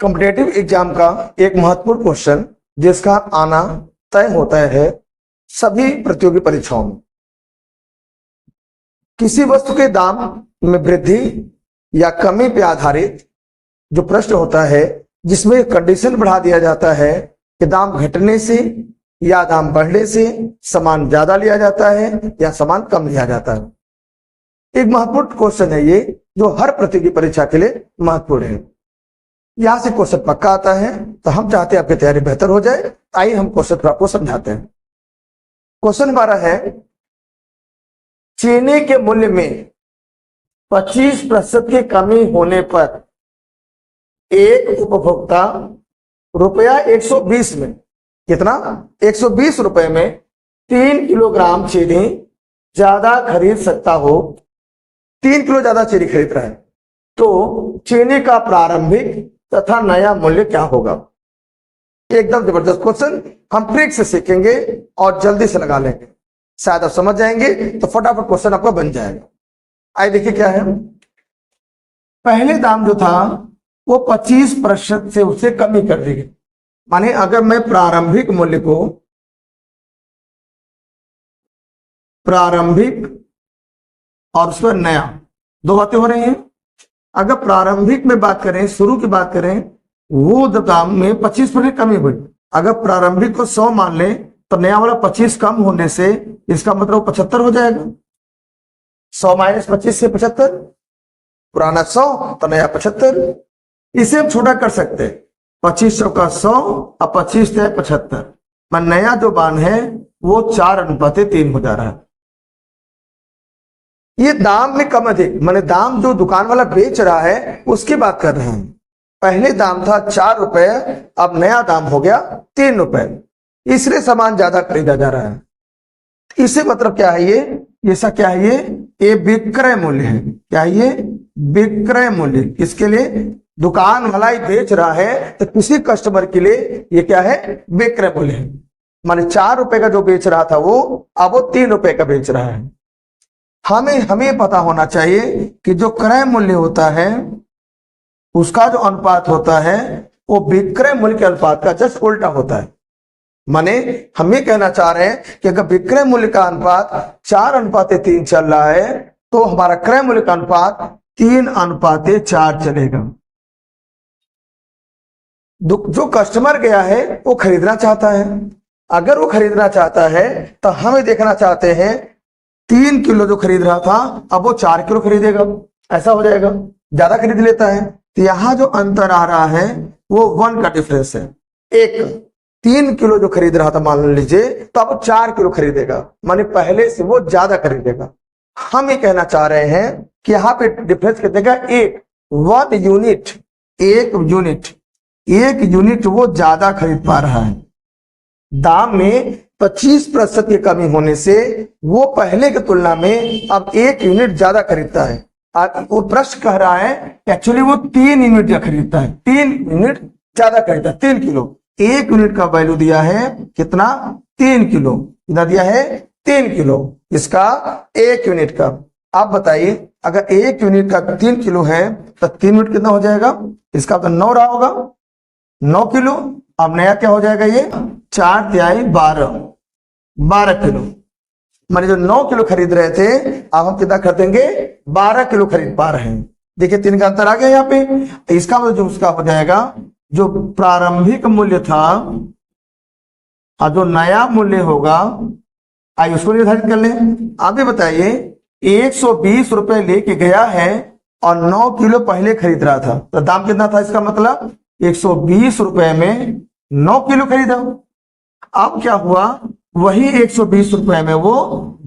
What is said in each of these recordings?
Competitive exam का एक महत्वपूर्ण क्वेश्चन जिसका आना तय होता है सभी प्रतियोगी परीक्षाओं में। किसी वस्तु के दाम में वृद्धि या कमी पर आधारित जो प्रश्न होता है जिसमें कंडीशन बढ़ा दिया जाता है कि दाम घटने से या दाम बढ़ने से सामान ज्यादा लिया जाता है या सामान कम लिया जाता है। एक महत्वपूर्ण क्वेश्चन है ये, जो हर प्रतियोगी परीक्षा के लिए महत्वपूर्ण है। यहां से क्वेश्चन पक्का आता है, तो हम चाहते हैं आपकी तैयारी बेहतर हो जाए। आइए हम क्वेश्चन आपको समझाते हैं। क्वेश्चन हमारा है, चीनी के मूल्य में 25% की कमी होने पर एक उपभोक्ता रुपया 120 में, कितना 120 रुपए में 3 किलोग्राम चीनी ज्यादा खरीद सकता हो। 3 किलो ज्यादा चीनी खरीद रहा है, तो चीनी का प्रारंभिक तथा नया मूल्य क्या होगा। एकदम जबरदस्त क्वेश्चन, हम ट्रिक से सीखेंगे और जल्दी से लगा लेंगे। शायद आप समझ जाएंगे तो फटाफट क्वेश्चन आपका बन जाएगा। आइए देखिए क्या है। पहले दाम जो था वो 25% से उससे कमी कर दी गई। माने अगर मैं प्रारंभिक मूल्य को, प्रारंभिक और उस पर नया, दो बातें हो रही हैं। अगर प्रारंभिक में बात करें, शुरू की बात करें, वो दाम में 25% कमी हुई। अगर प्रारंभिक को 100 मान ले तो नया वाला 25 कम होने से इसका मतलब 75 हो जाएगा। 100 माइनस 25 से 75, पुराना 100 तो नया 75। इसे हम छोटा कर सकते हैं, 25 का 100 और 25 से 75, मैं नया जो मान है वो 4:3 हो जा रहा है। ये दाम में कम अधिक, माने दाम जो दुकान वाला बेच रहा है उसकी बात कर रहे हैं। पहले दाम था 4 रुपए, अब नया दाम हो गया 3 रुपए, इसलिए सामान ज्यादा खरीदा जा रहा है। इससे मतलब क्या है, ये ऐसा क्या है, ये विक्रय मूल्य है। क्या है ये? विक्रय मूल्य। इसके लिए दुकान वाला ही बेच रहा है, तो किसी कस्टमर के लिए ये क्या है? विक्रय मूल्य है। माने 4 रुपए का जो बेच रहा था वो अब वो 3 रुपए का बेच रहा है। हमें पता होना चाहिए कि जो क्रय मूल्य होता है उसका जो अनुपात होता है वो विक्रय मूल्य के अनुपात का जस्ट उल्टा होता है। माने हम ये कहना चाह रहे हैं कि अगर विक्रय मूल्य का अनुपात 4:3 चल रहा है तो हमारा क्रय मूल्य का अनुपात 3:4 चलेगा। जो कस्टमर गया है वो खरीदना चाहता है। अगर वो खरीदना चाहता है तो हमें देखना चाहते हैं 3 किलो जो खरीद रहा था अब वो 4 किलो खरीदेगा, ऐसा हो जाएगा, ज्यादा खरीद लेता है। तो यहां जो अंतर आ रहा है वो 1 का डिफरेंस है। एक 3 किलो जो खरीद रहा था मान लीजिए, तो अब 4 किलो खरीदेगा, माने पहले से वो ज्यादा खरीदेगा। हम ये कहना चाह रहे हैं कि यहाँ पे डिफरेंस कितने का? 1 यूनिट, 1 यूनिट वो ज्यादा खरीद पा रहा है। दाम में 25% की कमी होने से वो पहले की तुलना में अब 1 यूनिट ज्यादा खरीदता है। वो प्रश्न कह रहा है एक्चुअली वो 3 यूनिट खरीदता है, 3 यूनिट ज्यादा खरीदता है। 3 किलो, 1 यूनिट का वैल्यू दिया है कितना? 3 किलो। कितना दिया है? 3 किलो। इसका 1 यूनिट का। आप बताइए अगर 1 यूनिट का 3 किलो है तो 3 यूनिट कितना हो जाएगा? इसका तो 9 रहा होगा, 9 किलो। अब नया क्या हो जाएगा? ये 4 तिहाई 12 किलो। माने जो 9 किलो खरीद रहे थे अब हम कितना खरीदेंगे? 12 किलो खरीद पा रहे हैं। देखिए 3 का अंतर आ गया यहाँ पे। इसका मतलब जो उसका हो जाएगा, जो प्रारंभिक मूल्य था और जो नया मूल्य होगा, आइए उसको निर्धारित कर लें। आप ये बताइए 120 रुपए लेके गया है और 9 किलो पहले खरीद रहा था, तो दाम कितना था? इसका मतलब 120 रुपए में 9 किलो खरीदा। अब क्या हुआ? वही 120 रुपए में वो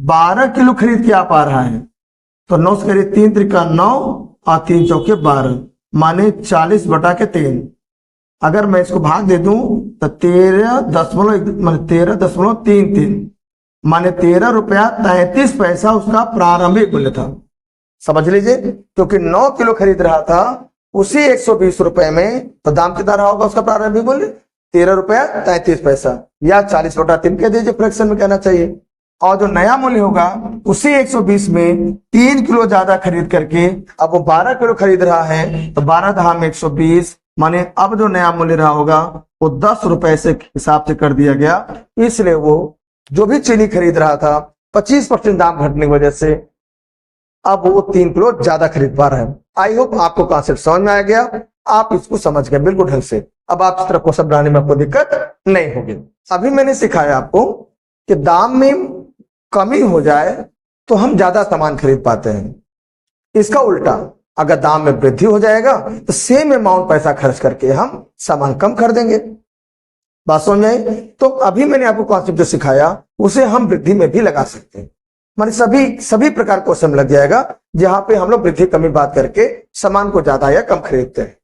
12 किलो खरीद के आ पा रहा है। तो 9 से करीब 3 त्रिका 9 और 3 चौके 12, माने 40/3। अगर मैं इसको भाग दे दूं तो 13.33, माने 13 रुपया 33 पैसा उसका प्रारंभिक मूल्य था। समझ लीजिए, क्योंकि 9 किलो खरीद रहा था उसी 120 रुपए में, तो दाम कितना रहा होगा उसका प्रारंभिक मूल्य? 13 रुपया 33 पैसा, या 40/3 कह दीजिए, फ्रैक्शन में कहना चाहिए। और जो नया मूल्य होगा उसी 120 में 3 किलो ज्यादा खरीद करके अब वो 12 किलो खरीद रहा है, तो 12 धाम 120, माने अब जो नया मूल्य रहा होगा वो 10 रुपए से हिसाब से कर दिया गया, इसलिए वो जो भी चीनी खरीद रहा था 25% दाम घटने की वजह से अब वो 3 किलो ज्यादा खरीद पा रहा है। आई होप आपको कॉन्सेप्ट समझ में आ गया, आप इसको समझ गए बिल्कुल ढंग से। अब आप इस तरह क्वेश्चन बनाने में आपको दिक्कत नहीं होगी। अभी मैंने सिखाया आपको कि दाम में कमी हो जाए तो हम ज्यादा सामान खरीद पाते हैं, इसका उल्टा अगर दाम में वृद्धि हो जाएगा तो सेम अमाउंट पैसा खर्च करके हम सामान कम कर देंगे। बात समझ में? तो अभी मैंने आपको कॉन्सेप्ट जो सिखाया उसे हम वृद्धि में भी लगा सकते हैं, माने सभी प्रकार क्वेश्चन लग जाएगा जहां पे हम लोग वृद्धि कमी बात करके सामान को ज्यादा या कम खरीदते हैं।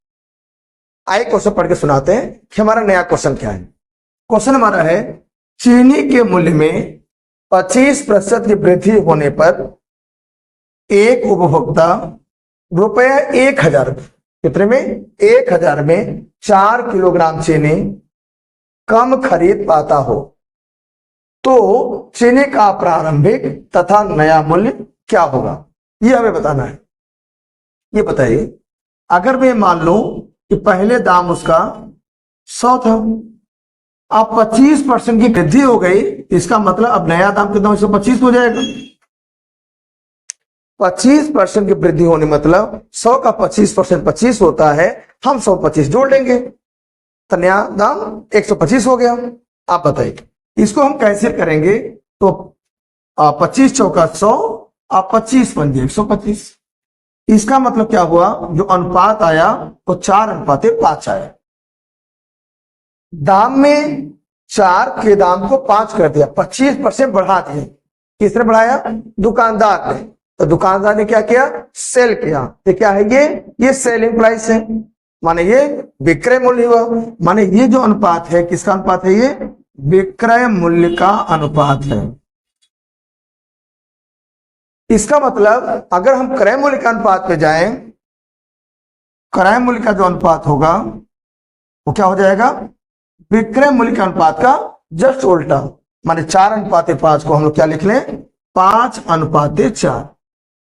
आइए क्वेश्चन पढ़ के सुनाते हैं कि हमारा नया क्वेश्चन क्या है। क्वेश्चन हमारा है, चीनी के मूल्य में 25% की वृद्धि होने पर एक उपभोक्ता ₹1000 कितने में 1000 में 4 किलोग्राम चीनी कम खरीद पाता हो तो चीनी का प्रारंभिक तथा नया मूल्य क्या होगा, ये हमें बताना है। ये बताइए, अगर मैं मान लूं कि पहले दाम उसका 100 था, अब 25% की वृद्धि हो गई, इसका मतलब अब नया दाम कितना 125 हो जाएगा। 25% की वृद्धि होने मतलब 100 का 25% 25 होता है, हम 125 जोड़ लेंगे तो नया दाम 125 हो गया। आप बताइए इसको हम कैसे करेंगे, तो 25 चौका 100 और 25 पंजे 125। इसका मतलब क्या हुआ, जो अनुपात आया वो 4:5 आया। दाम में 4 के दाम को 5 कर दिया, 25% बढ़ा दिया। किसने बढ़ाया, दुकानदार ने। तो दुकानदार ने क्या किया, सेल किया। तो क्या है ये सेलिंग प्राइस है, माने ये विक्रय मूल्य हुआ। माने ये जो अनुपात है किसका अनुपात है, ये विक्रय मूल्य का अनुपात है। इसका मतलब अगर हम क्रय मूल्य का अनुपात पे जाएं, क्रय मूल्य का जो अनुपात होगा वो क्या हो जाएगा, विक्रय मूल्य के अनुपात का जस्ट उल्टा। माने 4:5 को हम लोग क्या लिख लें, 5:4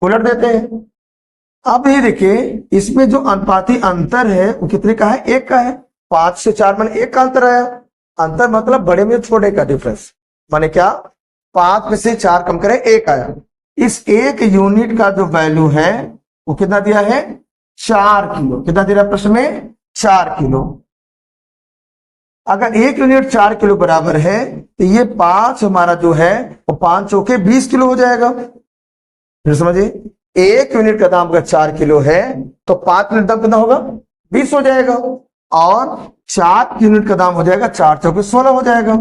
उलट देते हैं। अब ये देखिए इसमें जो अनुपाती अंतर है वो कितने का है, 1 का है। 5 से 4 माने 1 का अंतर आया। अंतर मतलब बड़े में छोटे का डिफरेंस, माने क्या 5 में से 4 कम करें 1 आया। इस 1 यूनिट का जो वैल्यू है वो कितना दिया है, 4 किलो। कितना दे रहा प्रश्न में, 4 किलो। अगर 1 यूनिट 4 किलो बराबर है तो ये 5 हमारा जो है वो 5 चौके 20 किलो हो जाएगा। फिर समझिए 1 यूनिट का दाम अगर 4 किलो है तो 5 यूनिट दाम कितना होगा, 20 हो जाएगा। और 4 यूनिट का दाम हो जाएगा 4 चौके 16 हो जाएगा।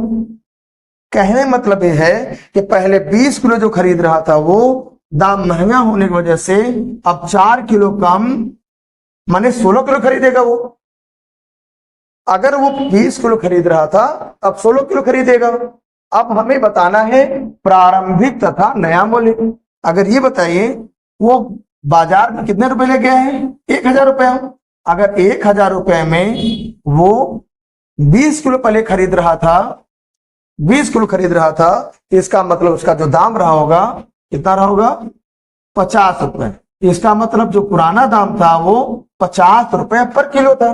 कहने मतलब यह है कि पहले 20 किलो जो खरीद रहा था वो दाम महंगा होने की वजह से अब 4 किलो कम माने 16 किलो खरीदेगा वो। अगर वो 20 किलो खरीद रहा था अब 16 किलो खरीदेगा। अब हमें बताना है प्रारंभिक तथा नया मूल्य। अगर ये बताइए वो बाजार में कितने रुपए ले गया है, 1000 रुपया। अगर 1000 रुपए में वो 20 किलो पहले खरीद रहा था, 20 किलो खरीद रहा था, इसका मतलब उसका जो दाम रहा होगा कितना रहा होगा, 50 रुपए। इसका मतलब जो पुराना दाम था वो 50 रुपए पर किलो था।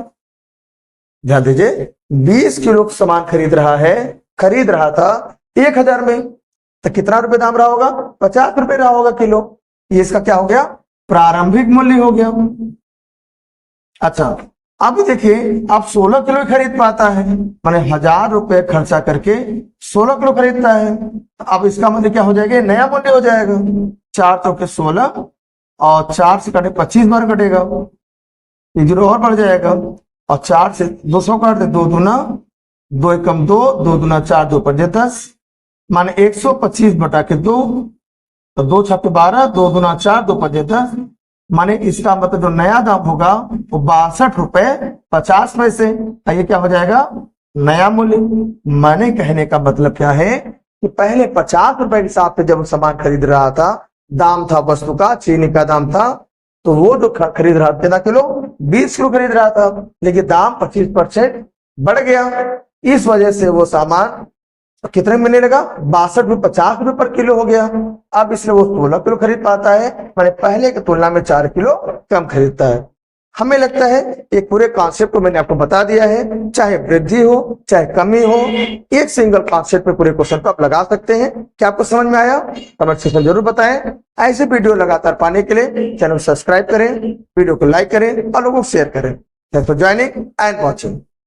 ध्यान दीजिए 20 किलो सामान खरीद रहा था 1000 में, तो कितना रुपए दाम रहा होगा, 50 रुपए रहा होगा किलो। ये इसका क्या हो गया, प्रारंभिक मूल्य हो गया। अच्छा अब देखिए अब 16 किलो खरीद पाता है, माने 1000 रुपए खर्चा करके 16 किलो खरीदता है। अब इसका मतलब क्या हो जाएगा, नया मूल्य हो जाएगा। 4 चौके 16 और 4 से कटे 25 बार कटेगा, 0 और बढ़ जाएगा। और 4 से 200 काट दे, 2 दूना 2 एकम 2, 2 दूना 4, 2 पंजे 10, माने 125 बटा के 2, तो 2 छक्के 12, 2 दूना 4, 2 पंजे 10, माने इसका मतलब जो नया दाम होगा वो 62 रुपए 50 पैसे। ये क्या हो जाएगा, नया मूल्य। माने कहने का मतलब क्या है कि पहले 50 रुपए के हिसाब से जब सामान खरीद रहा था, दाम था वस्तु का, चीनी का दाम था, तो वो जो खरीद रहा था कितना किलो, 20 किलो खरीद रहा था, लेकिन दाम 25% बढ़ गया। इस वजह से वो सामान कितने में मिलने लगा, 62 रुपए 50 रुपए पर किलो हो गया। अब इसलिए वो 16 किलो खरीद पाता है, मैंने पहले की तुलना में 4 किलो कम खरीदता है। हमें लगता है एक पूरे कॉन्सेप्ट को मैंने आपको बता दिया है, चाहे वृद्धि हो चाहे कमी हो, एक सिंगल कॉन्सेप्ट पे पूरे क्वेश्चन को आप लगा सकते हैं। क्या आपको समझ में आया? कमेंट सेक्शन जरूर बताएं। ऐसे वीडियो लगातार पाने के लिए चैनल सब्सक्राइब करें, वीडियो को लाइक करें और लोगों को शेयर करें। Thanks for joining and watching.